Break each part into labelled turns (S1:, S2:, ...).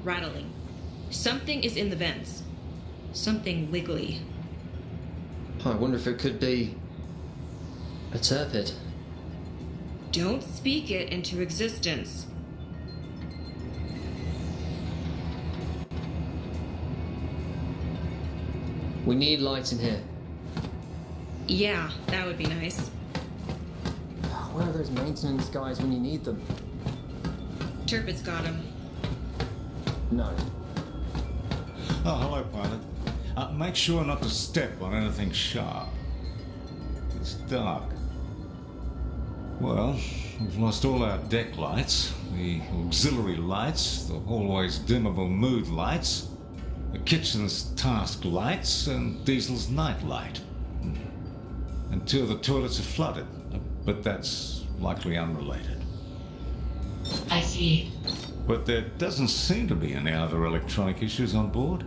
S1: rattling. Something is in the vents. Something wiggly.
S2: I wonder if it could be a turpid.
S1: Don't speak it into existence.
S2: We need light in here.
S1: Yeah, that would be nice.
S2: Where are those maintenance guys when you need them?
S1: Turpid's got him.
S2: No.
S3: Oh, hello, pilot. Make sure not to step on anything sharp. It's dark. Well, we've lost all our deck lights, the auxiliary lights, the hallway's dimmable mood lights, the kitchen's task lights, and Diesel's night light. And 2 of the toilets are flooded, but that's likely unrelated.
S4: I see.
S3: But there doesn't seem to be any other electronic issues on board.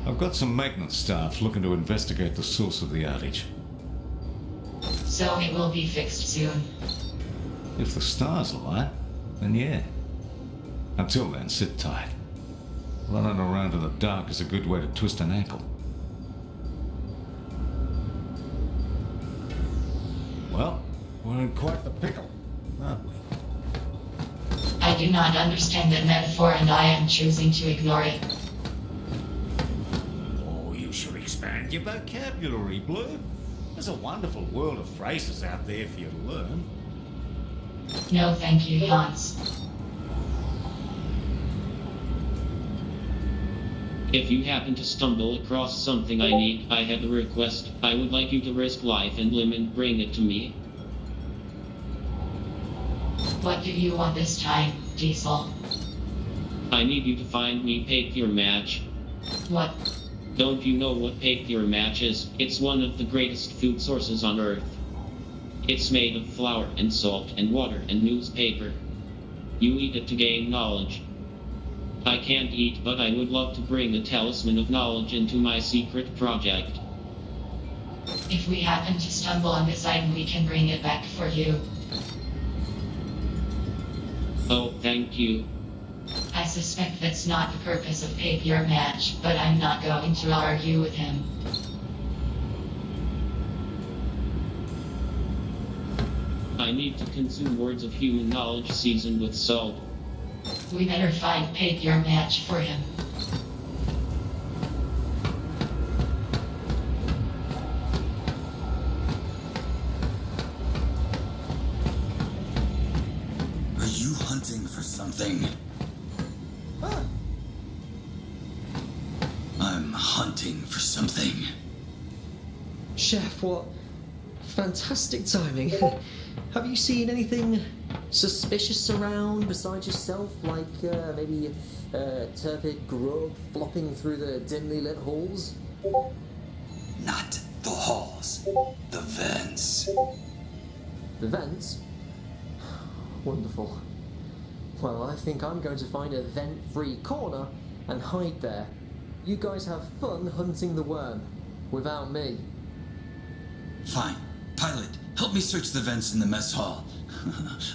S3: I've got some maintenance staff looking to investigate the source of the outage.
S4: So it will be fixed soon.
S3: If the stars align, then yeah. Until then, sit tight. Running around in the dark is a good way to twist an ankle. Well, we're in quite the pickle, aren't we?
S4: I do not understand the metaphor and I am choosing to ignore it.
S3: Oh, you should expand your vocabulary, Blue. There's a wonderful world of phrases out there for you to learn.
S4: No thank you, Hans.
S5: If you happen to stumble across something I need, I have a request. I would like you to risk life and limb and bring it to me.
S4: What do you want this time, Diesel?
S5: I need you to find me papier match.
S4: What?
S5: Don't you know what papier match is? It's one of the greatest food sources on Earth. It's made of flour and salt and water and newspaper. You eat it to gain knowledge. I can't eat, but I would love to bring a talisman of knowledge into my secret project.
S4: If we happen to stumble on this item, we can bring it back for you.
S5: Oh, thank you.
S4: I suspect that's not the purpose of papier match, but I'm not going to argue with him.
S5: I need to consume words of human knowledge seasoned with salt.
S4: We better find papier match for him.
S6: Are you hunting for something?
S2: Ah,
S6: I'm hunting for something.
S2: Chef, what fantastic timing. Have you seen anything suspicious around besides yourself? Like maybe turpid grub flopping through the dimly lit halls?
S6: Not the halls, the vents.
S2: The vents? Wonderful. Well, I think I'm going to find a vent-free corner and hide there. You guys have fun hunting the worm, without me.
S6: Fine. Pilot, help me search the vents in the mess hall.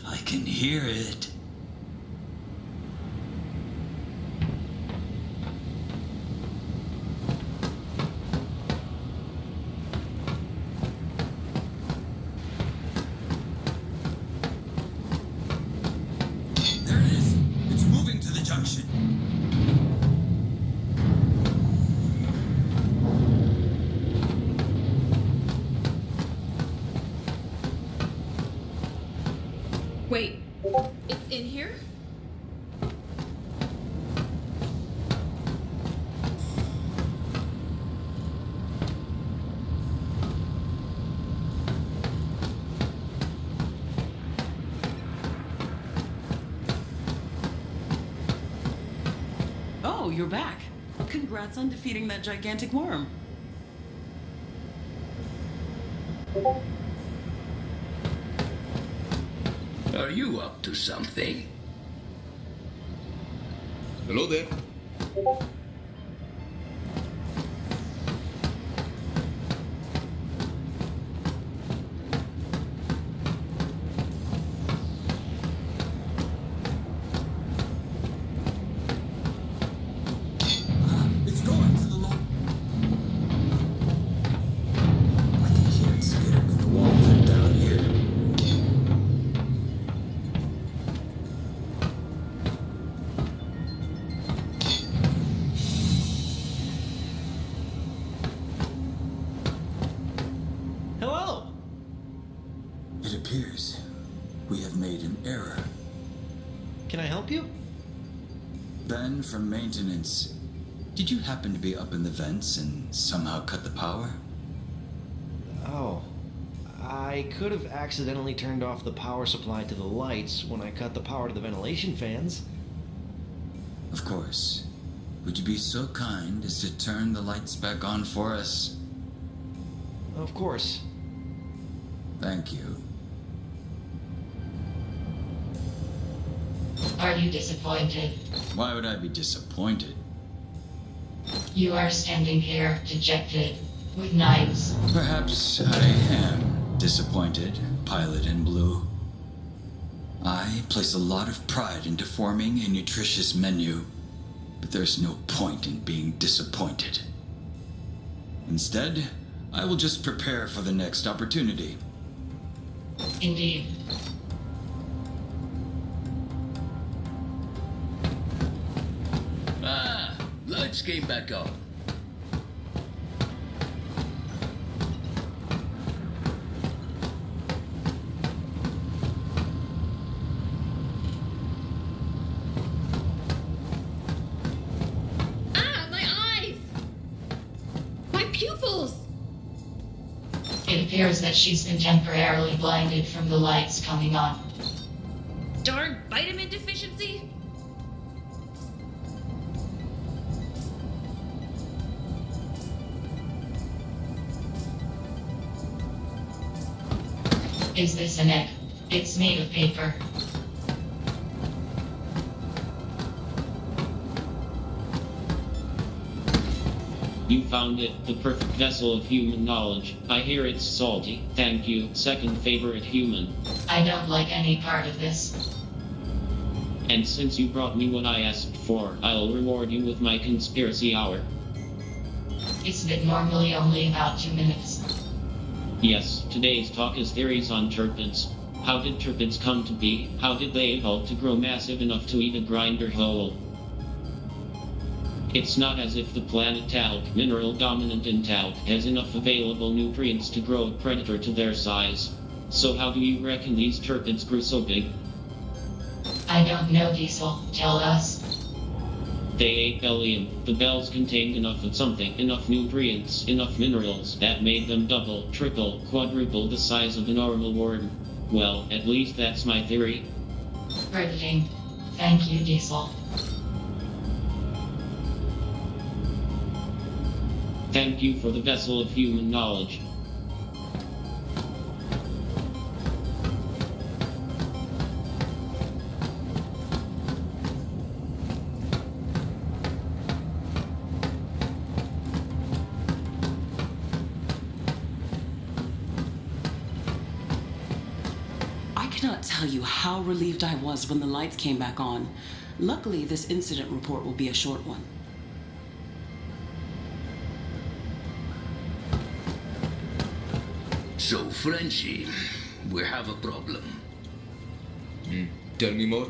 S6: I can hear it. There it is. It's moving to the junction.
S1: Wait, it's in here?
S7: Oh, you're back. Congrats on defeating that gigantic worm.
S6: Are you up to something?
S8: Hello there. help you?
S6: Ben from maintenance. Did you happen to be up in the vents and somehow cut the power?
S8: Oh. I could have accidentally turned off the power supply to the lights when I cut the power to the ventilation fans.
S6: Of course. Would you be so kind as to turn the lights back on for us?
S8: Of course.
S6: Thank you.
S4: Are you disappointed?
S6: Why would I be disappointed?
S4: You are standing here, dejected, with knives.
S6: Perhaps I am disappointed, Pilot in Blue. I place a lot of pride into forming a nutritious menu, but there's no point in being disappointed. Instead, I will just prepare for the next opportunity.
S4: Indeed.
S9: Lights came back on.
S1: Ah, my eyes! My pupils!
S4: It appears that she's been temporarily blinded from the lights coming on.
S1: Darn vitamin deficiency?
S4: Is this an egg? It's made of paper.
S5: You found it, the perfect vessel of human knowledge. I hear it's salty. Thank you, second favorite human.
S4: I don't like any part of this.
S5: And since you brought me what I asked for, I'll reward you with my conspiracy hour.
S4: It's been normally only about 2 minutes.
S5: Yes, today's talk is theories on turpids. How did turpids come to be? How did they evolve to grow massive enough to eat a grinder whole? It's not as if the planet talc, mineral dominant in talc, has enough available nutrients to grow a predator to their size. So how do you reckon these turpids grew so big?
S4: I don't know, Diesel. Tell us.
S5: They ate bellium. The bells contained enough of something, enough nutrients, enough minerals, that made them double, triple, quadruple the size of a normal worm. Well, at least that's my theory.
S4: Riveting. Thank you, Diesel.
S5: Thank you for the vessel of human knowledge.
S7: I cannot tell you how relieved I was when the lights came back on. Luckily, this incident report will be a short one.
S9: So, Frenchie, we have a problem.
S10: Tell me more.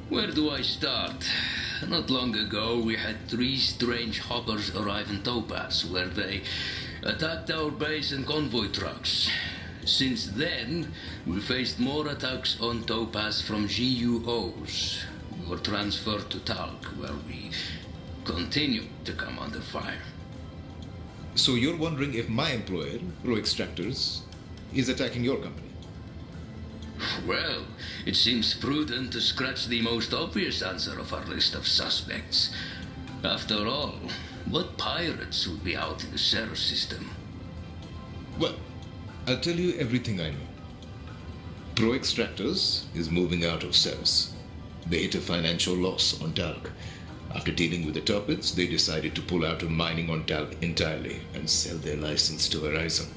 S9: Where do I start? Not long ago, we had 3 strange hoppers arrive in Topaz, where they attacked our base and convoy trucks. Since then, we faced more attacks on Topaz from GUOs. We were transferred to Talc, where we continue to come under fire.
S10: So you're wondering if my employer, Pro Extractors, is attacking your company?
S9: Well, it seems prudent to scratch the most obvious answer of our list of suspects. After all, what pirates would be out in the Ceres system?
S10: Well, I'll tell you everything I know. Pro Extractors is moving out of Ceres. They hit a financial loss on Talc. After dealing with the Torpids, they decided to pull out of mining on Talc entirely and sell their license to Horizon.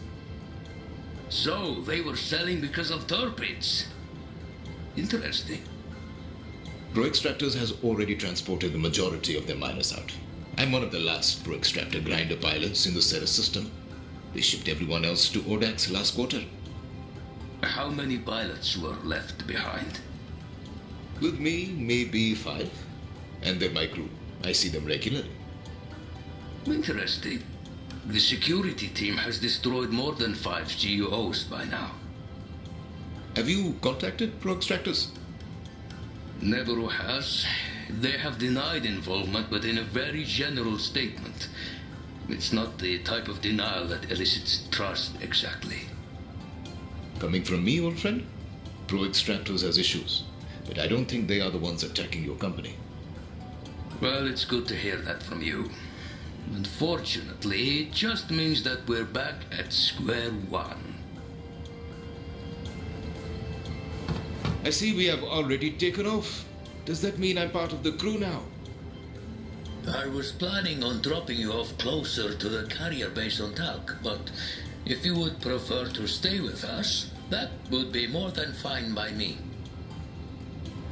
S9: So, they were selling because of Torpids. Interesting.
S10: Pro Extractors has already transported the majority of their miners out. I'm one of the last Pro Extractor grinder pilots in the Ceres system. They shipped everyone else to Odax last quarter.
S9: How many pilots were left behind?
S10: With me, maybe 5. And they're my crew. I see them regularly.
S9: Interesting. The security team has destroyed more than 5 GUOs by now.
S10: Have you contacted Pro Extractors?
S9: Never has. They have denied involvement, but in a very general statement. It's not the type of denial that elicits trust, exactly.
S10: Coming from me, old friend, Pro Extractors has issues, but I don't think they are the ones attacking your company.
S9: Well, it's good to hear that from you. Unfortunately, it just means that we're back at square one.
S10: I see we have already taken off. Does that mean I'm part of the crew now?
S9: I was planning on dropping you off closer to the carrier base on Talc, but if you would prefer to stay with us, that would be more than fine by me.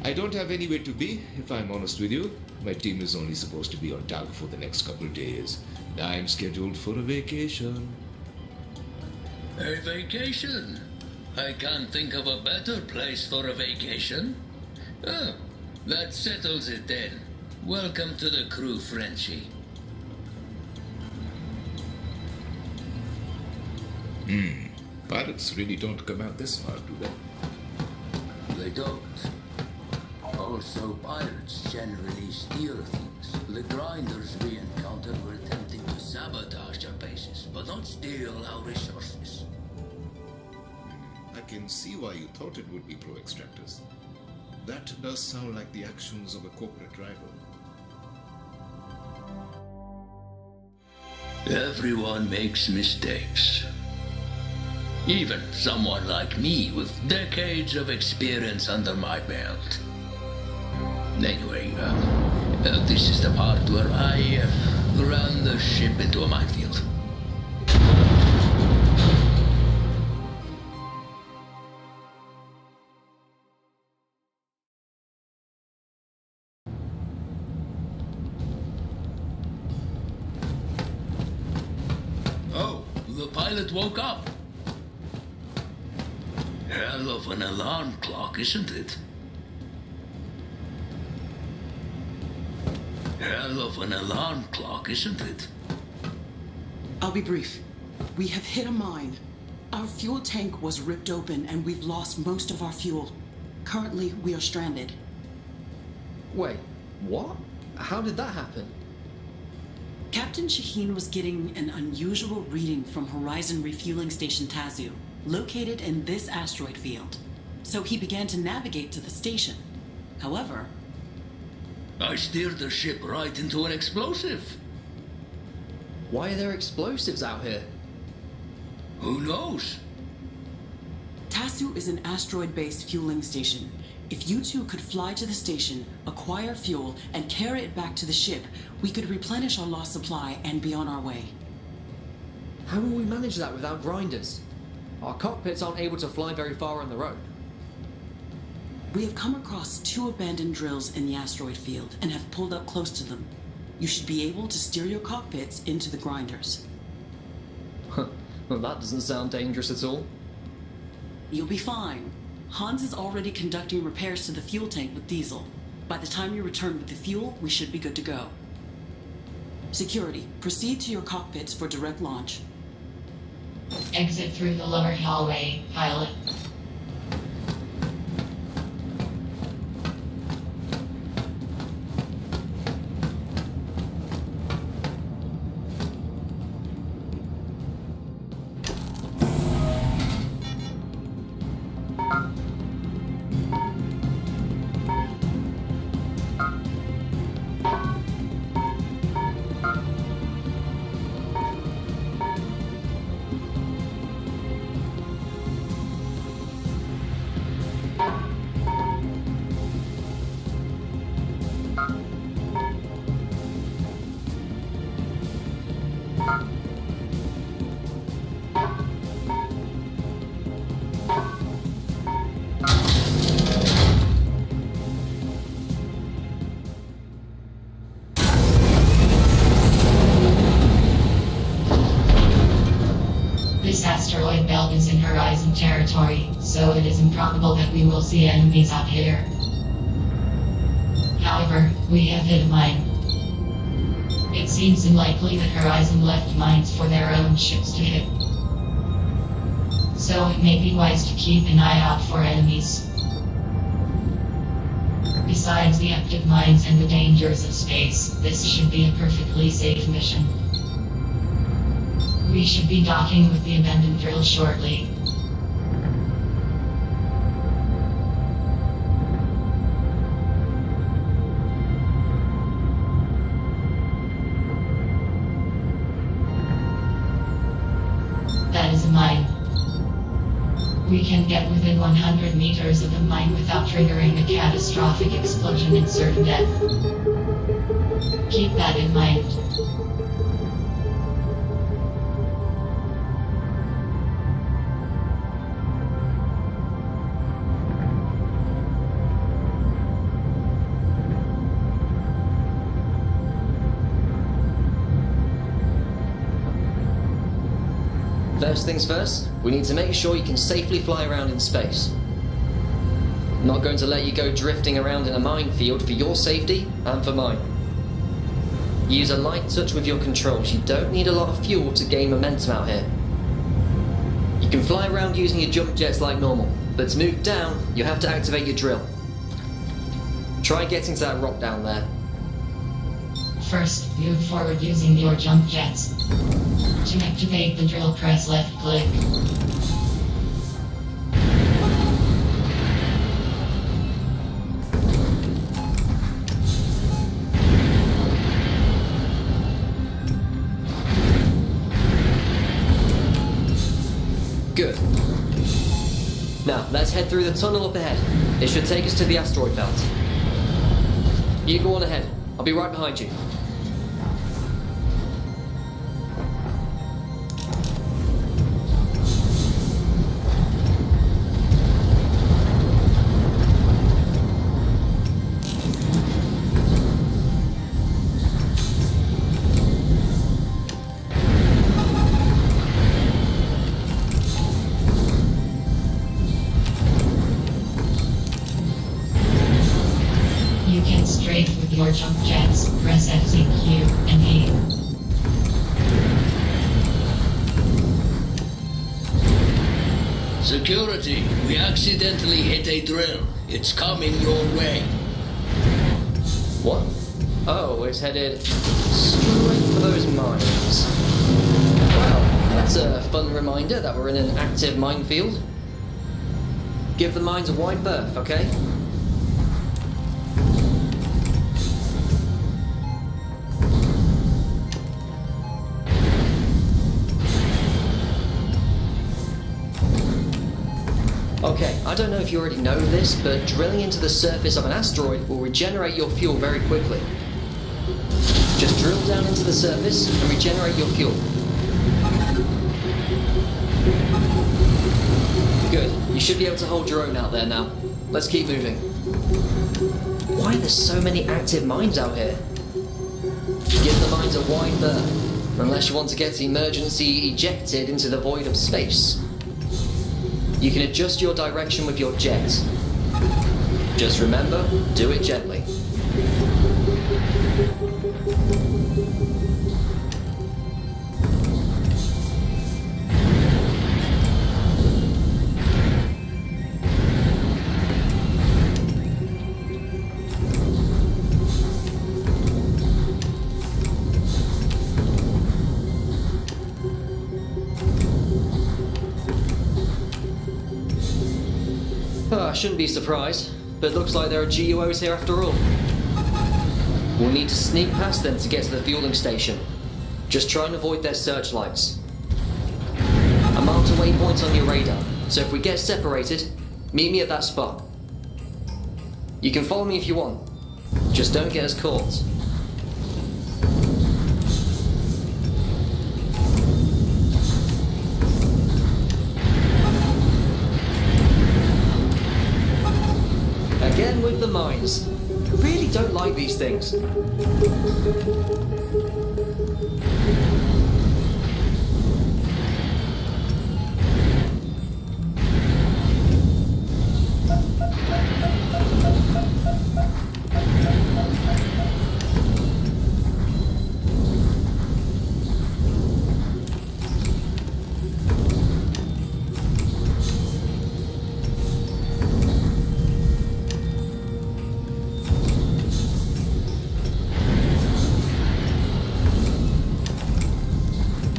S10: I don't have anywhere to be, if I'm honest with you. My team is only supposed to be on Talc for the next couple of days. I'm scheduled for a vacation.
S9: A vacation? I can't think of a better place for a vacation. Oh, that settles it then. Welcome to the crew, Frenchie.
S10: Pilots really don't come out this far, do they?
S9: They don't. Also, pirates generally steal things. The grinders we encountered were attempting to sabotage our bases, but not steal our resources.
S10: I can see why you thought it would be Pro Extractors. That does sound like the actions of a corporate rival.
S9: Everyone makes mistakes. Even someone like me with decades of experience under my belt. Anyway, this is the part where I ran the ship into a minefield. Oh, the pilot woke up. Hell of an alarm clock, isn't it? Hell of an alarm clock, isn't it?
S7: I'll be brief. We have hit a mine. Our fuel tank was ripped open and we've lost most of our fuel. Currently, we are stranded.
S2: Wait, what? How did that happen?
S7: Captain Shaheen was getting an unusual reading from Horizon Refueling Station Tazu, located in this asteroid field. So he began to navigate to the station. However,
S9: I steered the ship right into an explosive.
S2: Why are there explosives out here?
S9: Who knows?
S7: Tasu is an asteroid-based fueling station. If you two could fly to the station, acquire fuel, and carry it back to the ship, we could replenish our lost supply and be on our way.
S2: How will we manage that without grinders? Our cockpits aren't able to fly very far on the road.
S7: We have come across 2 abandoned drills in the asteroid field and have pulled up close to them. You should be able to steer your cockpits into the grinders.
S2: Well, that doesn't sound dangerous at all.
S7: You'll be fine. Hans is already conducting repairs to the fuel tank with diesel. By the time you return with the fuel, we should be good to go. Security, proceed to your cockpits for direct launch.
S4: Exit through the lower hallway, pilot. This asteroid belt is in Horizon territory, so it is improbable that we will see enemies out here. However, we have hit a mine. It seems unlikely that Horizon left mines for their own ships to hit. So it may be wise to keep an eye out for enemies. Besides the active mines and the dangers of space, this should be a perfectly safe mission. We should be docking with the abandoned drill shortly. That is a mine. We can get within 100 meters of the mine without triggering a catastrophic explosion and certain death. Keep that in mind.
S2: First things first, we need to make sure you can safely fly around in space. I'm not going to let you go drifting around in a minefield for your safety and for mine. Use a light touch with your controls. You don't need a lot of fuel to gain momentum out here. You can fly around using your jump jets like normal, but to move down, you have to activate your drill. Try getting to that rock down there.
S4: First, move forward using your jump jets. To activate the drill, press left click.
S2: Good. Now, let's head through the tunnel up ahead. It should take us to the asteroid belt. You go on ahead. I'll be right behind you.
S4: You can strafe with your jump jets. Press X, Q, and E.
S9: Security, we accidentally hit a drill. It's coming your way.
S2: What? Oh, it's headed straight for those mines. Well, that's a fun reminder that we're in an active minefield. Give the mines a wide berth, okay? Okay, I don't know if you already know this, but drilling into the surface of an asteroid will regenerate your fuel very quickly. Just drill down into the surface and regenerate your fuel. Good, you should be able to hold your own out there now. Let's keep moving. Why are there so many active mines out here? Give the mines a wide berth, unless you want to get emergency ejected into the void of space. You can adjust your direction with your jet. Just remember, do it gently. I shouldn't be surprised, but it looks like there are GUOs here after all. We'll need to sneak past them to get to the fueling station. Just try and avoid their searchlights. I marked a waypoint on your radar, so if we get separated, meet me at that spot. You can follow me if you want. Just don't get us caught. Again with the mines. I really don't like these things.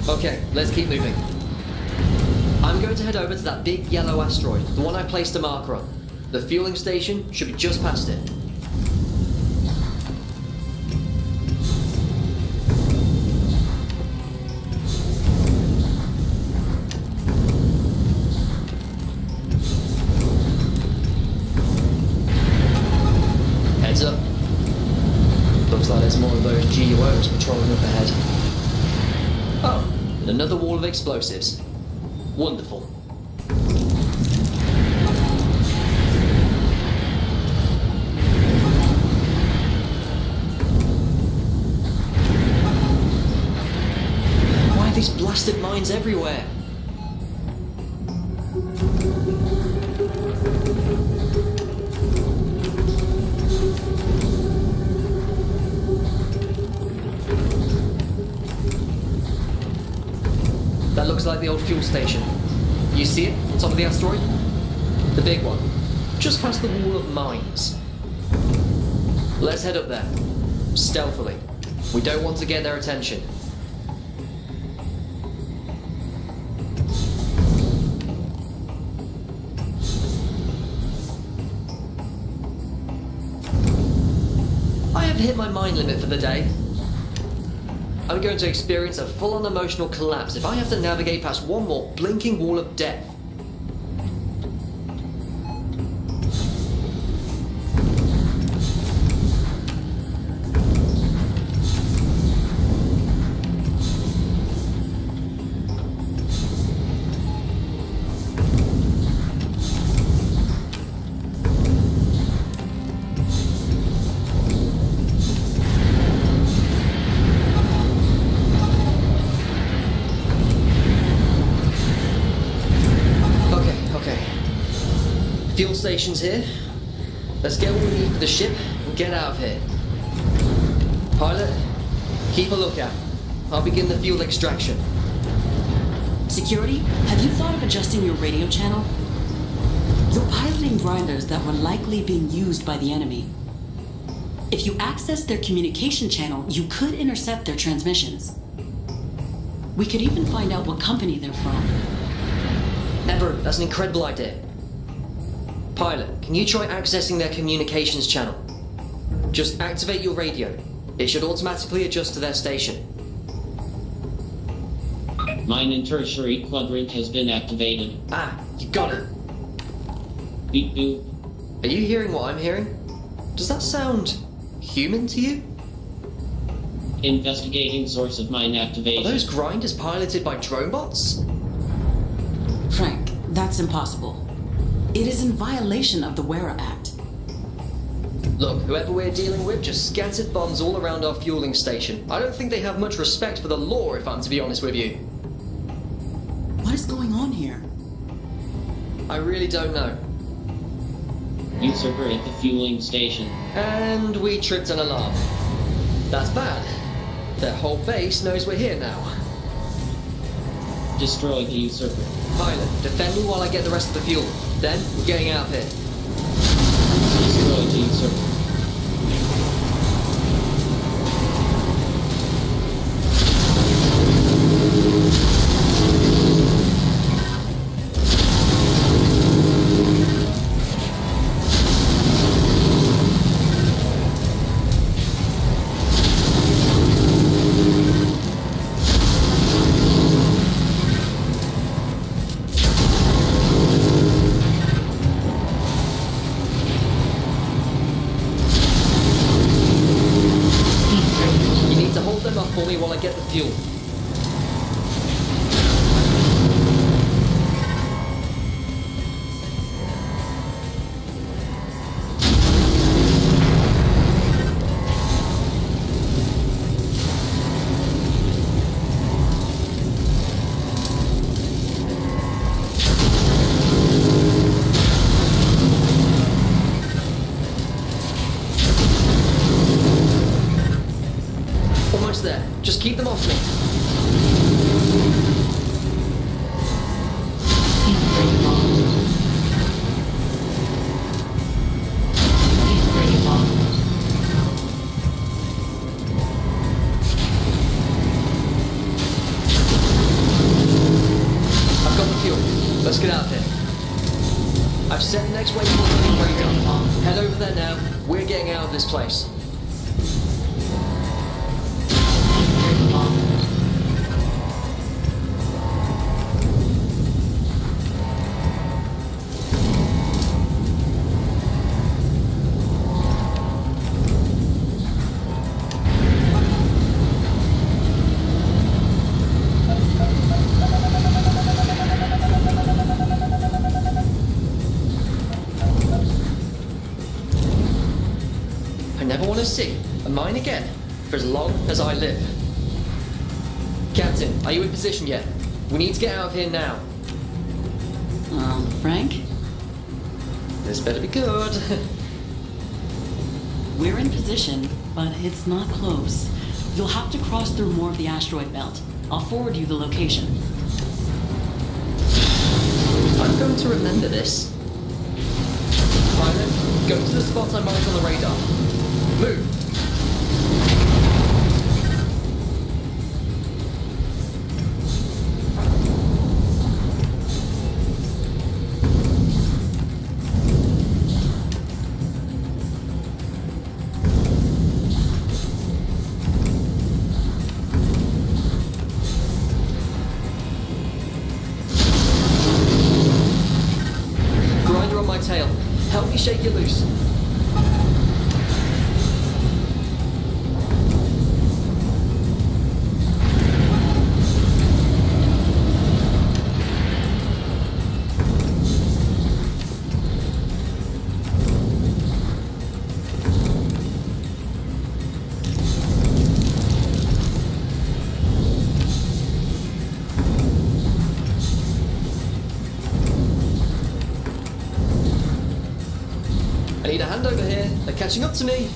S2: Okay, let's keep moving. I'm going to head over to that big yellow asteroid, the one I placed a marker on. The fueling station should be just past it. Heads up. Looks like there's more of those GUOs patrolling up ahead. Oh, and another wall of explosives. Wonderful. Why are these blasted mines everywhere? That looks like the old fuel station. You see it on top of the asteroid? The big one. Just past the wall of mines. Let's head up there. Stealthily. We don't want to get their attention. I have hit my mind limit for the day. I'm going to experience a full-on emotional collapse if I have to navigate past one more blinking wall of death. Fuel station's here. Let's get what we need for the ship and get out of here. Pilot, keep a lookout. I'll begin the fuel extraction.
S7: Security, have you thought of adjusting your radio channel? You're piloting grinders that were likely being used by the enemy. If you access their communication channel, you could intercept their transmissions. We could even find out what company they're from.
S2: Ember, that's an incredible idea. Pilot, can you try accessing their communications channel? Just activate your radio. It should automatically adjust to their station.
S5: Mine and tertiary quadrant has been activated.
S2: Ah, you got it.
S5: Beep boop.
S2: Are you hearing what I'm hearing? Does that sound human to you?
S5: Investigating source of mine
S2: Are
S5: activation.
S2: those grinders piloted by drone bots?
S7: Frank, that's impossible. It is in violation of the Wera Act.
S2: Look, whoever we're dealing with just scattered bombs all around our fueling station. I don't think they have much respect for the law, if I'm to be honest with you.
S7: What is going on here?
S2: I really don't know.
S5: Usurper at the fueling station.
S2: And we tripped an alarm. That's bad. Their whole base knows we're here now.
S5: Destroy the usurper.
S2: Pilot, defend me while I get the rest of the fuel. Then, we're getting out of here.
S5: Destroy the usurper.
S2: For me while I get the fuel. Almost there. Just keep them off me. Let's get out of here. I've set the next waypoint on your radar. Head over there now. We're getting out of this place. See a mine again for as long as I live. Captain, are you in position yet? We need to get out of here now.
S7: Frank?
S2: This better be good.
S7: We're in position, but it's not close. You'll have to cross through more of the asteroid belt. I'll forward you the location.
S2: I'm going to remember this. Pilot, go to the spot I marked on the radar. Move! Grinder on my tail. Help me shake you loose. I need a hand over here. They're catching up to me.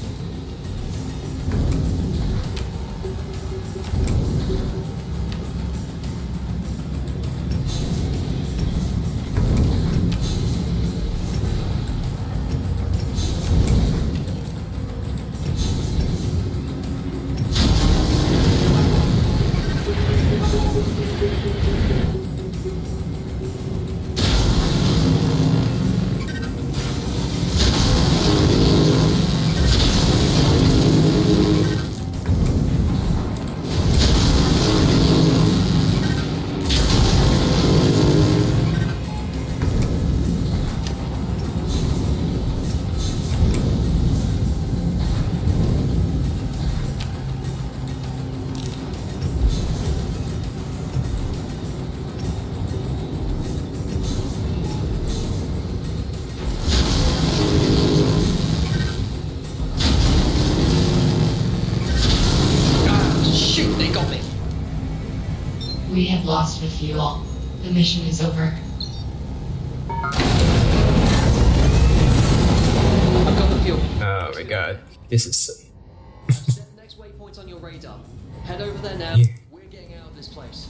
S4: We have lost the fuel. The mission is over.
S2: I've got the fuel.
S11: Oh my god. This is so...
S2: Set the next waypoint on your radar. Head over there now.
S11: Yeah.
S2: We're getting out of this place.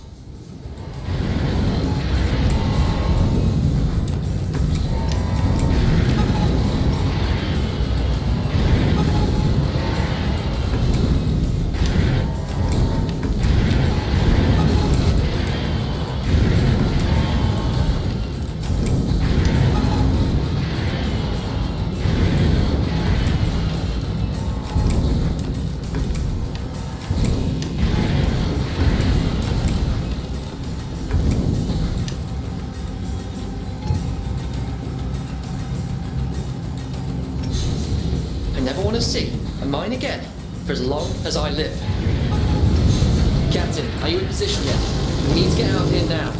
S2: See a mine again for as long as I live. Captain, are you in position yet? We need to get out of here now.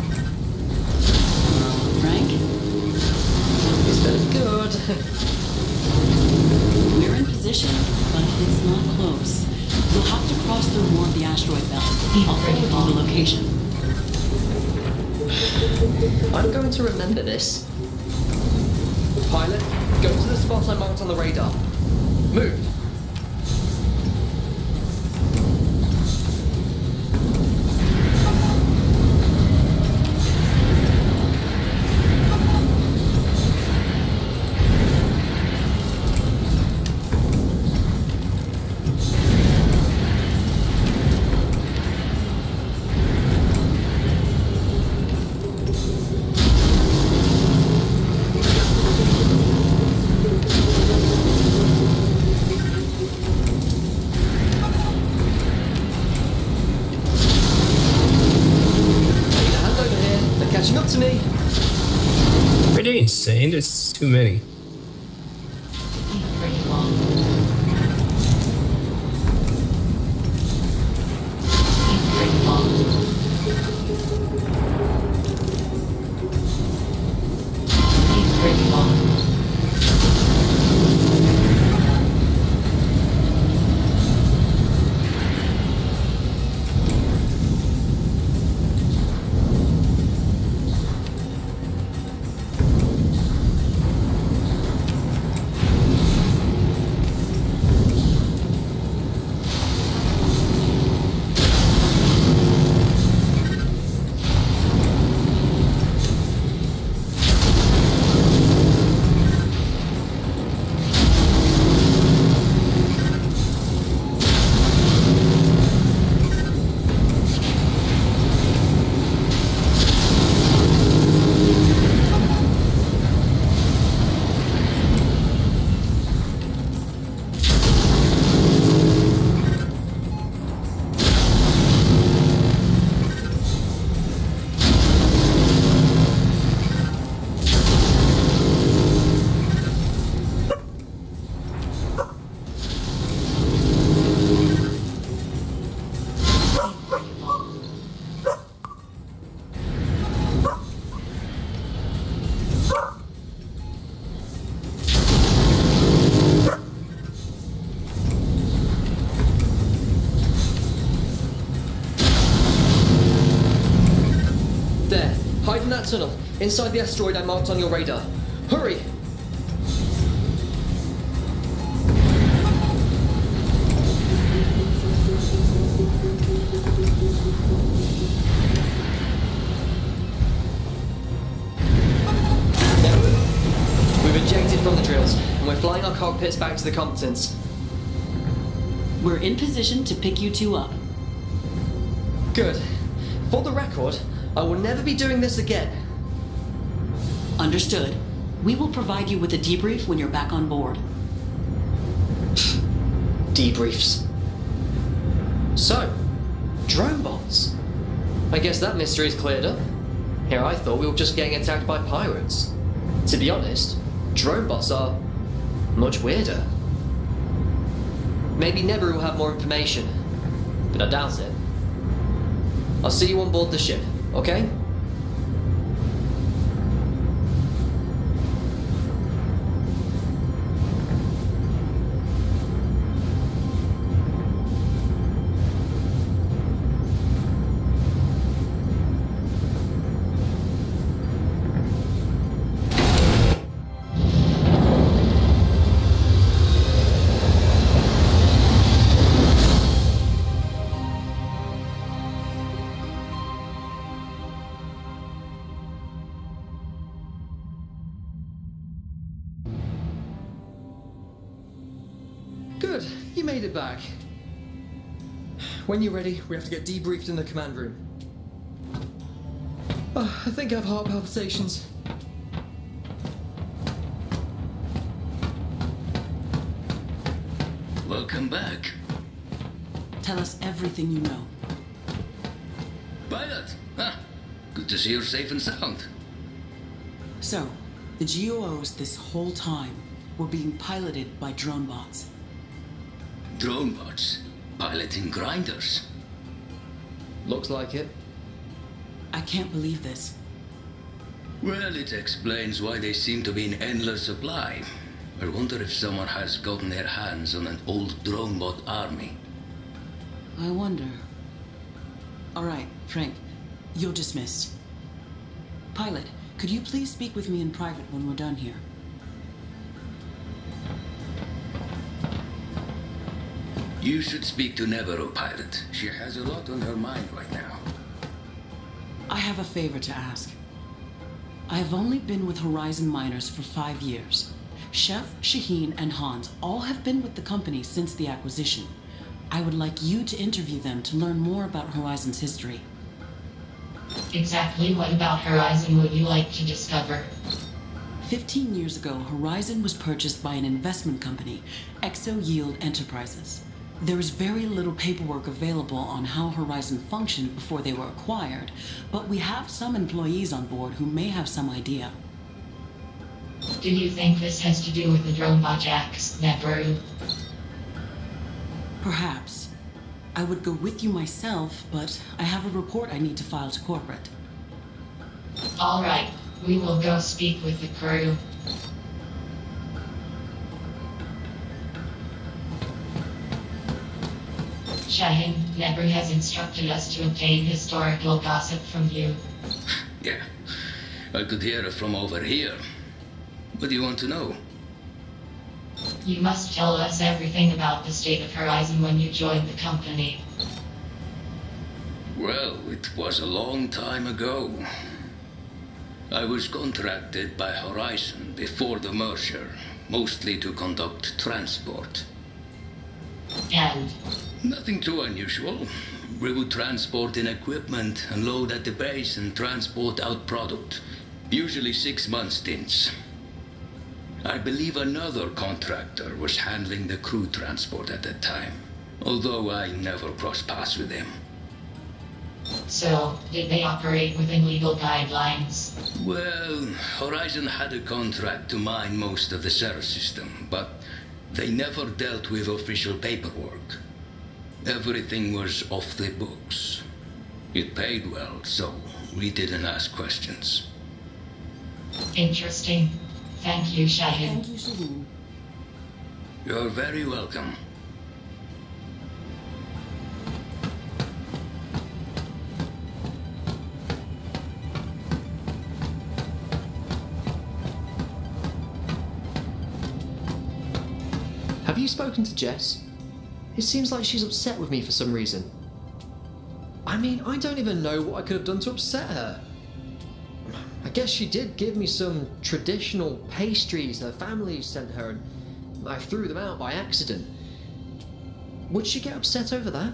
S7: Frank?
S2: This better be good.
S7: We're in position, but it's not close. You'll have to cross through more of the asteroid belt. I'll forward you the location.
S2: I'm going to remember this. Pilot, go to the spot I marked on the radar. Move! to me?
S11: Are they insane? There's too many.
S4: Pretty long. Pretty long. Pretty long.
S2: There, hide in that tunnel, inside the asteroid I marked on your radar. Hurry! We've ejected from the drills, and we're flying our cockpits back to the combatants.
S7: We're in position to pick you two up.
S2: Good. For the record, I will never be doing this again.
S7: Understood. We will provide you with a debrief when you're back on board.
S2: Debriefs. So, drone bots. I guess that mystery's cleared up. Here I thought we were just getting attacked by pirates. To be honest, drone bots are much weirder. Maybe Neberu will have more information, but I doubt it. I'll see you on board the ship, okay? Good, you made it back. When you're ready, we have to get debriefed in the command room. Oh, I think I have heart palpitations.
S9: Welcome back.
S7: Tell us everything you know.
S9: Pilot! Ah, good to see you're safe and sound.
S7: So, the GOOs this whole time were being piloted by drone bots.
S9: Drone bots piloting grinders.
S2: Looks like it.
S7: I can't believe this.
S9: Well, it explains why they seem to be in endless supply. I wonder if someone has gotten their hands on an old drone bot army.
S7: I wonder. Alright, Frank, you're dismissed. Pilot, could you please speak with me in private when we're done here?
S9: You should speak to Neveru, pilot. She has a lot on her mind right now.
S7: I have a favor to ask. I have only been with Horizon Miners for 5 years. Chef, Shaheen, and Hans all have been with the company since the acquisition. I would like you to interview them to learn more about Horizon's history.
S4: Exactly what about Horizon would you like to discover?
S7: 15 years ago, Horizon was purchased by an investment company, Exo Yield Enterprises. There is very little paperwork available on how Horizon functioned before they were acquired, but we have some employees on board who may have some idea.
S4: Do you think this has to do with the drone projects, Neperu?
S7: Perhaps. I would go with you myself, but I have a report I need to file to corporate.
S4: All right, we will go speak with the crew. Shahin, Neperu has instructed us to obtain historical gossip from you.
S9: Yeah, I could hear it from over here. What do you want to know?
S4: You must tell us everything about the state of Horizon when you joined the company.
S9: Well, it was a long time ago. I was contracted by Horizon before the merger, mostly to conduct transport.
S4: And?
S9: Nothing too unusual. We would transport in equipment, unload at the base, and transport out product. Usually 6-month stints. I believe another contractor was handling the crew transport at that time, although I never crossed paths with him.
S4: So, did they operate within legal guidelines?
S9: Well, Horizon had a contract to mine most of the Ceres system, but they never dealt with official paperwork. Everything was off the books. It paid well, so we didn't ask questions.
S4: Interesting. Thank you, Shahin.
S7: Thank you, Shahin.
S9: You're very welcome.
S2: Have you spoken to Jess? It seems like she's upset with me for some reason. I mean, I don't even know what I could have done to upset her. I guess she did give me some traditional pastries her family sent her, and I threw them out by accident. Would she get upset over that?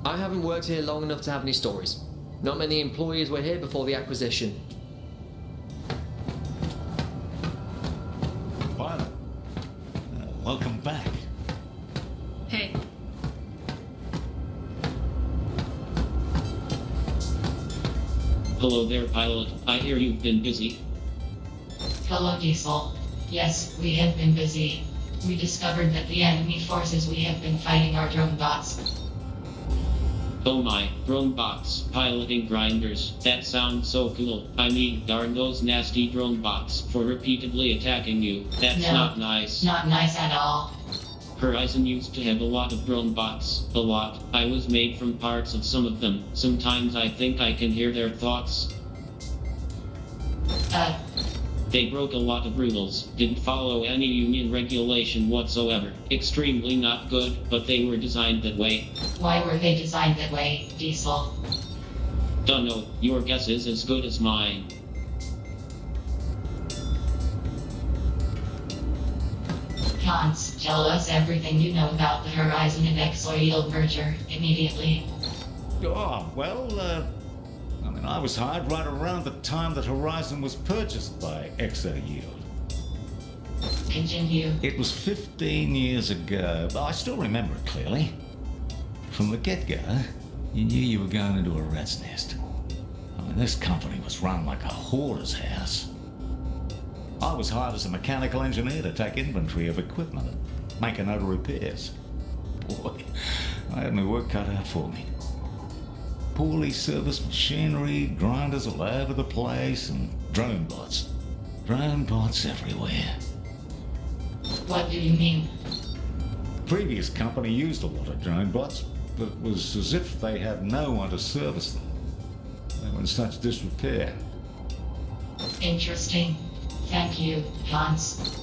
S2: I haven't worked here long enough to have any stories. Not many employees were here before the acquisition.
S3: Violet, welcome back.
S1: Hey,
S5: Hello there, pilot. I hear you've been busy.
S4: Hello, Diesel. Yes, we have been busy. We discovered that the enemy forces we have been fighting are drone bots.
S5: Oh my, drone bots, piloting grinders. That sounds so cool. I mean, darn those nasty drone bots for repeatedly attacking you. That's
S4: No,
S5: not nice.
S4: Not nice at all.
S5: Horizon used to have a lot of drone bots. A lot. I was made from parts of some of them. Sometimes I think I can hear their thoughts. They broke a lot of rules, didn't follow any union regulation whatsoever. Extremely not good, but they were designed that way.
S4: Why were they designed that way, Diesel?
S5: Dunno, your guess is as good as mine.
S4: Hans, tell us everything you know about the Horizon and Exoil merger, immediately.
S3: Oh, well, I was hired right around the time that Horizon was purchased by ExoYield.
S4: Continue.
S3: It was 15 years ago, but I still remember it clearly. From the get-go, you knew you were going into a rat's nest. I mean, this company was run like a hoarder's house. I was hired as a mechanical engineer to take inventory of equipment and make a note of repairs. Boy, I had my work cut out for me. Poorly serviced machinery, grinders all over the place, and drone bots. Drone bots everywhere.
S4: What do you mean?
S3: Previous company used a lot of drone bots, but it was as if they had no one to service them. They were in such disrepair.
S4: Interesting. Thank you, Hans.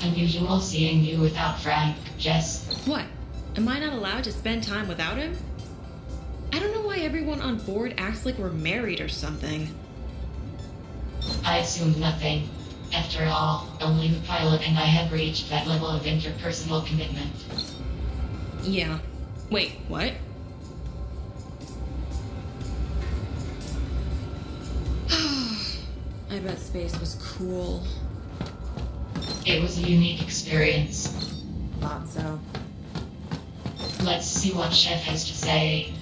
S4: Unusual seeing you without Frank, Jess.
S1: what? Am I not allowed to spend time without him? I don't know why everyone on board acts like we're married or something.
S4: I assumed nothing. After all, only the pilot and I have reached that level of interpersonal commitment.
S1: Yeah. Wait, what? I bet space was cool.
S4: It was a unique experience.
S1: Thought so.
S4: Let's see what Chef has to say.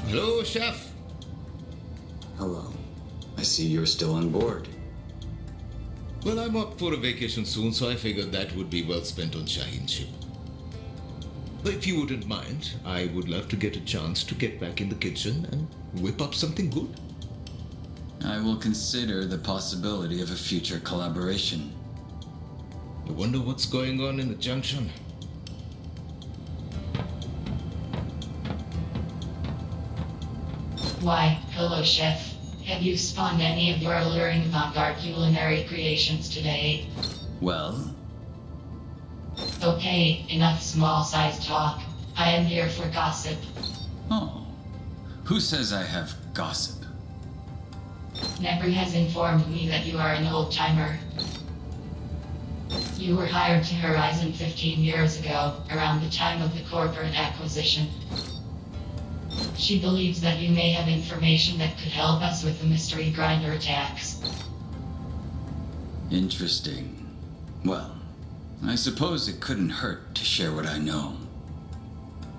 S10: Hello, Chef.
S6: Hello. I see you're still on board.
S10: Well, I'm up for a vacation soon, so I figured that would be well spent on Shaheen ship. But if you wouldn't mind, I would love to get a chance to get back in the kitchen and whip up something good.
S6: I will consider the possibility of a future collaboration.
S10: I wonder what's going on in the junction.
S4: Why, hello, Chef. Have you spawned any of your alluring avant-garde culinary creations today?
S6: Well,
S4: Okay, enough small-sized talk. I am here for gossip.
S6: oh. Who says I have gossip?
S4: Nebri has informed me that you are an old-timer. You were hired to Horizon 15 years ago, around the time of the corporate acquisition. She believes that you may have information that could help us with the mystery grinder attacks.
S6: Interesting. Well, I suppose it couldn't hurt to share what I know.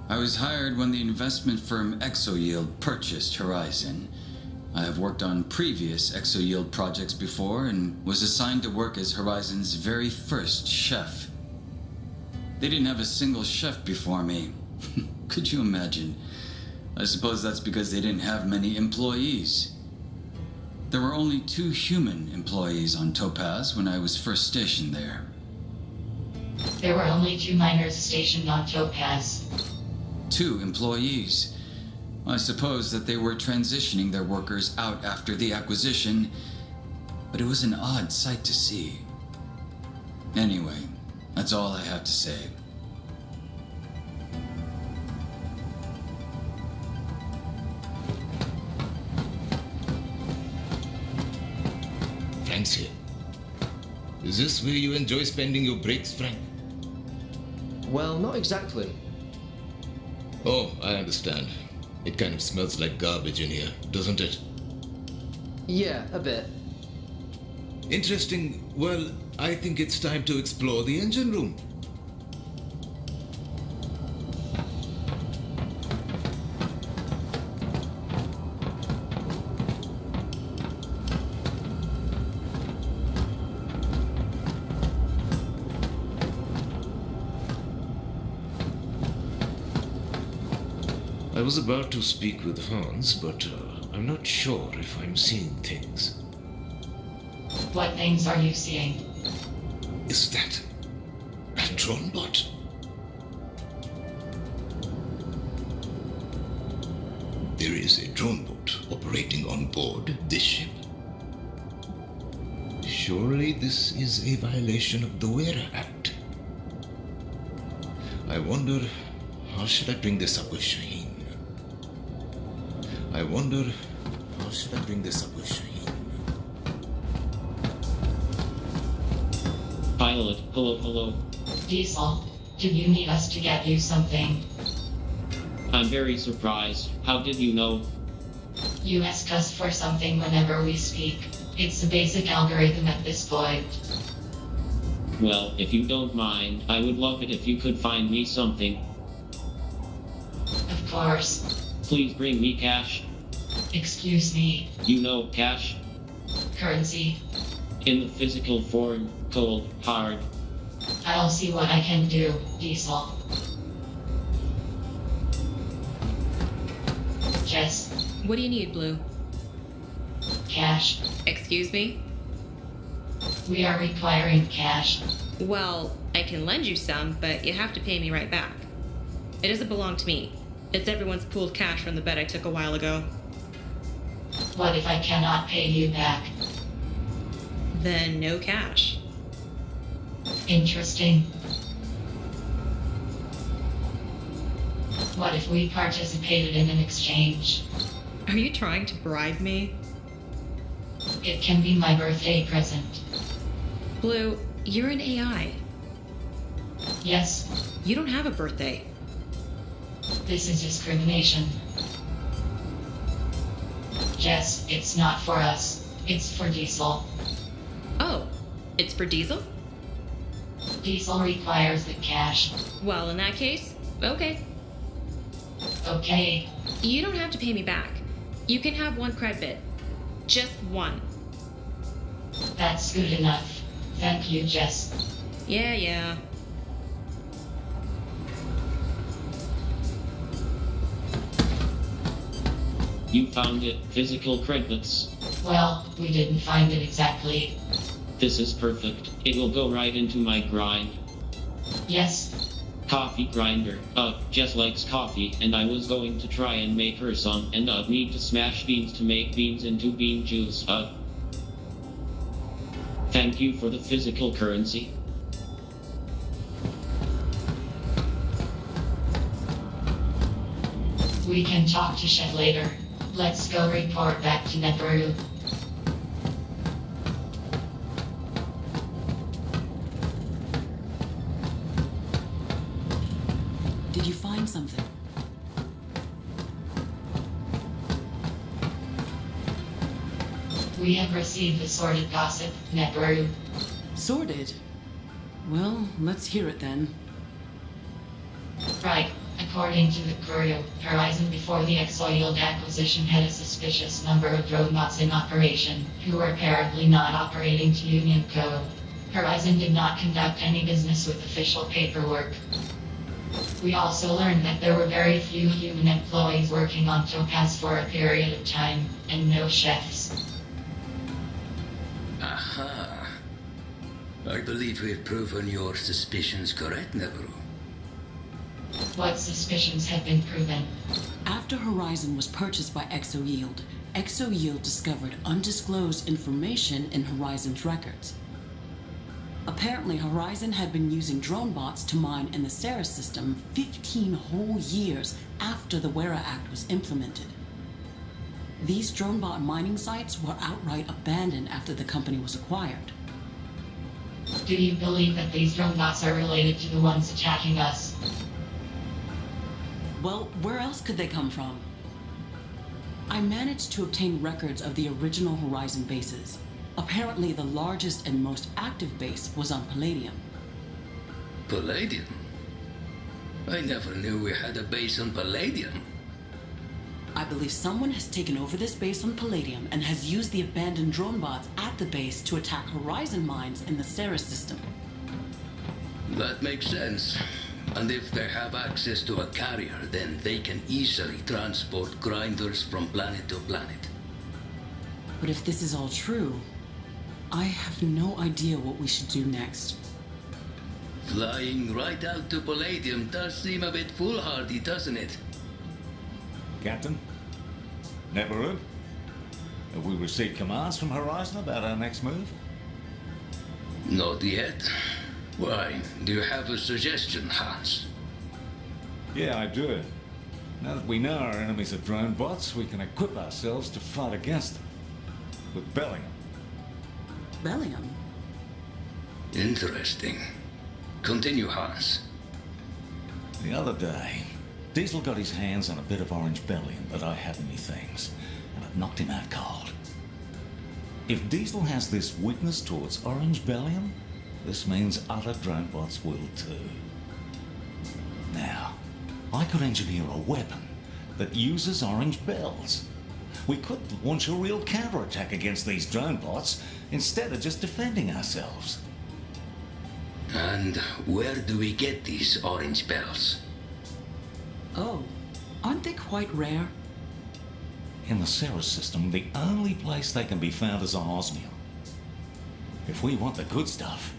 S6: I was hired when the investment firm ExoYield purchased Horizon. I have worked on previous ExoYield projects before and was assigned to work as Horizon's very first chef. They didn't have a single chef before me. Could you imagine? I suppose that's because they didn't have many employees. There were only 2 human employees on Topaz when I was first stationed there.
S4: There were only 2 miners stationed on Topaz.
S6: 2 employees. I suppose that they were transitioning their workers out after the acquisition, but it was an odd sight to see. Anyway, that's all I have to say.
S10: Frank's here. Is this where you enjoy spending your breaks, Frank?
S2: Well, not exactly.
S10: Oh, I understand. It kind of smells like garbage in here, doesn't it?
S2: Yeah, a bit.
S10: Interesting. Well, I think it's time to explore the engine room. I was about to speak with Hans, but I'm not sure if I'm seeing things.
S4: What things are you seeing?
S10: Is that a drone bot? There is a drone bot operating on board this ship. Surely this is a violation of the Wera Act. I wonder, how should I bring this up with Shaheen? I wonder, how should I bring this up with Shaheen?
S5: Pilot, hello.
S4: Diesel, do you need us to get you something?
S5: I'm very surprised. How did you know?
S4: You ask us for something whenever we speak. It's a basic algorithm at this point.
S5: Well, if you don't mind, I would love it if you could find me something.
S4: Of course.
S5: Please bring me cash.
S4: Excuse me.
S5: You know, cash.
S4: Currency.
S5: In the physical form, cold, hard.
S4: I'll see what I can do, Diesel. Jess.
S1: What do you need, Blue?
S4: Cash.
S1: Excuse me?
S4: We are requiring cash.
S1: Well, I can lend you some, but you have to pay me right back. It doesn't belong to me. It's everyone's pooled cash from the bet I took a while ago.
S4: What if I cannot pay you back?
S1: Then no cash.
S4: Interesting. What if we participated in an exchange?
S1: Are you trying to bribe me?
S4: It can be my birthday present.
S1: Blue, you're an AI.
S4: Yes,
S1: You don't have a birthday.
S4: this is discrimination. Jess, it's not for us. It's for diesel.
S1: Oh, it's for diesel?
S4: Diesel requires the cash.
S1: Well, in that case, okay.
S4: Okay.
S1: You don't have to pay me back. You can have one cred bit. Just one.
S4: That's good enough. Thank you, Jess.
S1: Yeah.
S5: You found it, physical credits.
S4: Well, we didn't find it exactly.
S5: This is perfect. It will go right into my grind.
S4: Yes.
S5: Coffee grinder. Jess likes coffee, and I was going to try and make her some, and need to smash beans to make beans into bean juice. Thank you for the physical currency.
S4: We can talk to Shed later. Let's go report back to Neperu.
S7: Did you find something?
S4: We have received the sorted gossip, Neperu.
S7: Sorted? Well, let's hear it then.
S4: Right. According to the Courier, Horizon before the Exoiled acquisition had a suspicious number of drone bots in operation, who were apparently not operating to Union code. Horizon did not conduct any business with official paperwork. We also learned that there were very few human employees working on Topaz for a period of time, and no chefs.
S9: Aha. I believe we've proven your suspicions correct, Neveru.
S4: What suspicions have been proven?
S7: After Horizon was purchased by Exoyield discovered undisclosed information in Horizon's records. Apparently, Horizon had been using drone bots to mine in the Ceres system 15 whole years after the Wera Act was implemented. These drone bot mining sites were outright abandoned after the company was acquired.
S4: Do you believe that these drone bots are related to the ones attacking us?
S7: Well, where else could they come from? I managed to obtain records of the original Horizon bases. Apparently, the largest and most active base was on Palladium.
S9: Palladium? I never knew we had a base on Palladium.
S7: I believe someone has taken over this base on Palladium and has used the abandoned drone bots at the base to attack Horizon mines in the Ceres system.
S9: That makes sense. And if they have access to a carrier, then they can easily transport grinders from planet to planet.
S7: But if this is all true, I have no idea what we should do next.
S9: Flying right out to Palladium does seem a bit foolhardy, doesn't it?
S3: Captain? Neveru? Have we received commands from Horizon about our next move?
S9: Not yet. Why, do you have a suggestion, Hans?
S3: Yeah, I do. Now that we know our enemies are drone bots, we can equip ourselves to fight against them. With Bellingham.
S7: Bellingham?
S9: Interesting. Continue, Hans.
S3: The other day, Diesel got his hands on a bit of orange bellium that I had in me things, and it knocked him out cold. If Diesel has this weakness towards orange bellium, this means other drone bots will too. Now, I could engineer a weapon that uses orange bells. We could launch a real counterattack against these drone bots instead of just defending ourselves.
S9: And where do we get these orange bells?
S7: Oh, aren't they quite rare?
S3: In the Ceres system, the only place they can be found is on osmium. If we want the good stuff,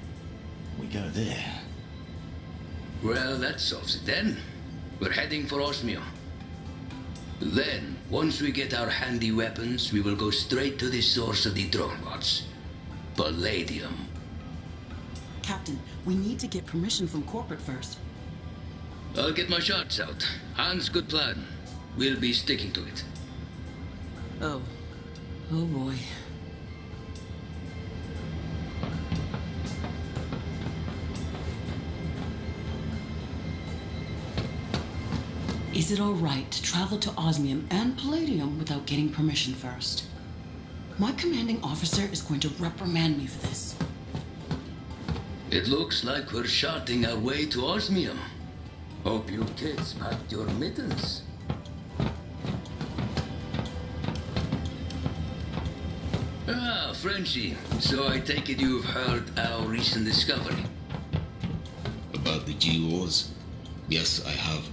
S3: we go there.
S9: Well, that solves it then. We're heading for osmium. Then, once we get our handy weapons, we will go straight to the source of the drone bots. Palladium.
S7: Captain, we need to get permission from corporate first.
S9: I'll get my shots out. Hans, good plan. We'll be sticking to it.
S7: Oh boy. Is it all right to travel to osmium and palladium without getting permission first? My commanding officer is going to reprimand me for this.
S9: It looks like we're charting our way to Osmium. Hope you kids packed your mittens. Ah, Frenchie. So I take it you've heard our recent discovery.
S10: About the G-Wars? Yes, I have.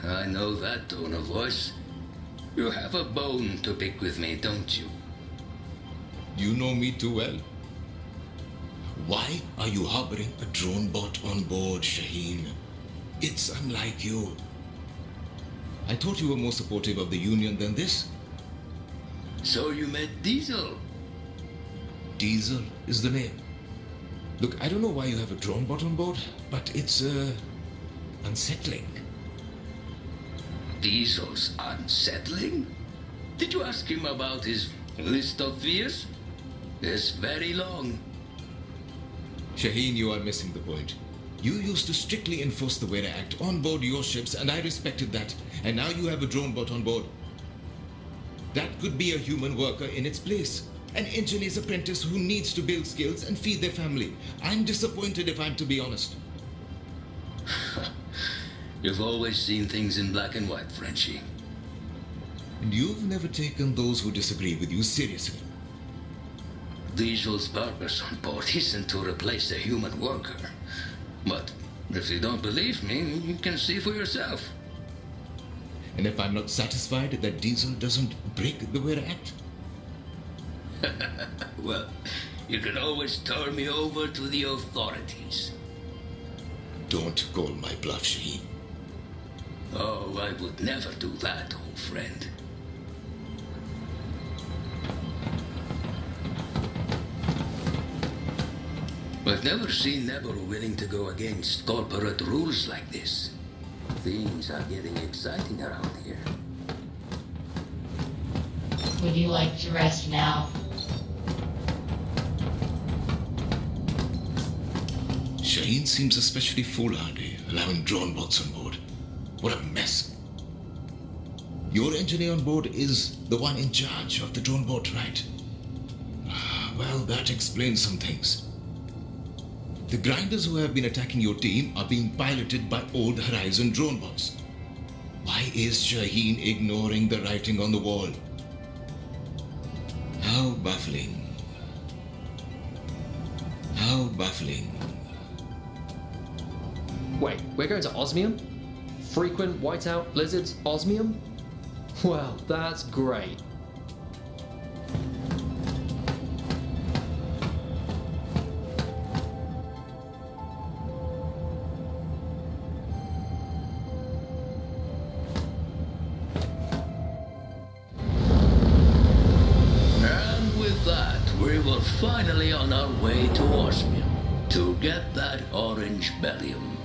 S9: I know that tone of voice. You have a bone to pick with me, don't you?
S10: You know me too well. Why are you harboring a drone bot on board, Shaheen? It's unlike you. I thought you were more supportive of the Union than this.
S9: So you met Diesel?
S10: Diesel is the name. Look, I don't know why you have a drone bot on board, but it's, unsettling.
S9: Diesel's unsettling? Did you ask him about his list of fears? It's very long.
S10: Shaheen, you are missing the point. You used to strictly enforce the Wera Act on board your ships, and I respected that. And now you have a drone bot on board. That could be a human worker in its place. An engineer's apprentice who needs to build skills and feed their family. I'm disappointed, if I'm to be honest.
S9: You've always seen things in black and white, Frenchie.
S10: And you've never taken those who disagree with you seriously.
S9: Diesel's purpose on board isn't to replace a human worker. But if you don't believe me, you can see for yourself.
S10: And if I'm not satisfied that Diesel doesn't break the Wera Act?
S9: Well, you can always turn me over to the authorities.
S10: Don't call my bluff, Shaheen.
S9: Oh, I would never do that, old friend. I've never seen Neburo willing to go against corporate rules like this. Things are getting exciting around here.
S4: Would you like to rest now?
S10: Shaheen seems especially foolhardy, allowing drone bots on board. What a mess. Your engineer on board is the one in charge of the drone bot, right? Well, that explains some things. The grinders who have been attacking your team are being piloted by Old Horizon drone bots. Why is Shaheen ignoring the writing on the wall? How baffling. How baffling.
S2: Wait, we're going to Osmium? Frequent whiteout blizzards, Osmium? Well, that's great.
S9: And with that, we were finally on our way to Osmium to get that orange bellium.